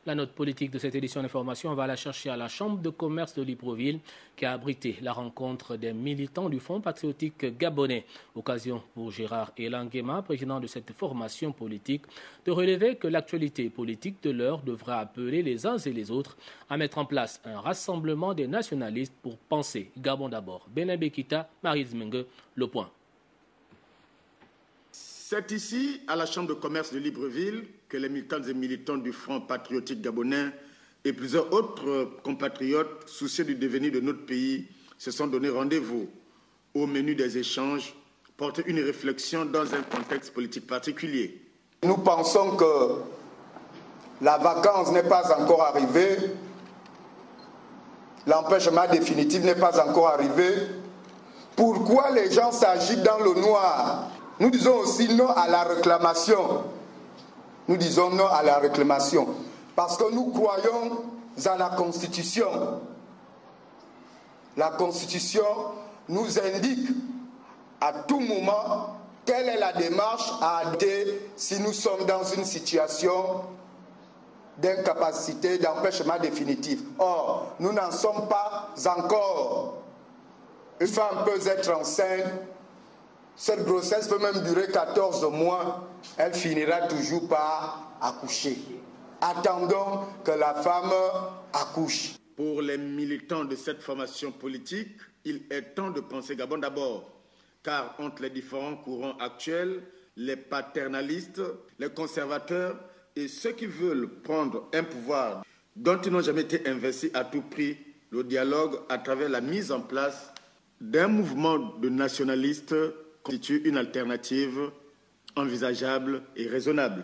La note politique de cette édition d'information, on va la chercher à la Chambre de commerce de Libreville qui a abrité la rencontre des militants du Front patriotique gabonais. Occasion pour Gérard Elanguema, président de cette formation politique, de relever que l'actualité politique de l'heure devra appeler les uns et les autres à mettre en place un rassemblement des nationalistes pour penser Gabon d'abord. Benin Bekita, Marie Zmengue, Le Point. C'est ici, à la Chambre de commerce de Libreville, que les militantes et militants du Front patriotique gabonais et plusieurs autres compatriotes soucieux du devenir de notre pays se sont donné rendez-vous. Au menu des échanges, porter une réflexion dans un contexte politique particulier. Nous pensons que la vacance n'est pas encore arrivée, l'empêchement définitif n'est pas encore arrivé. Pourquoi les gens s'agitent dans le noir? Nous disons aussi non à la réclamation. Nous disons non à la réclamation parce que nous croyons à la Constitution. La Constitution nous indique à tout moment quelle est la démarche à adopter si nous sommes dans une situation d'incapacité, d'empêchement définitif. Or, nous n'en sommes pas encore. Une femme peut être enceinte. Cette grossesse peut même durer 14 mois. Elle finira toujours par accoucher. Attendons que la femme accouche. Pour les militants de cette formation politique, il est temps de penser Gabon d'abord. Car entre les différents courants actuels, les paternalistes, les conservateurs et ceux qui veulent prendre un pouvoir dont ils n'ont jamais été investis à tout prix, le dialogue à travers la mise en place d'un mouvement de nationalistes constitue une alternative envisageable et raisonnable.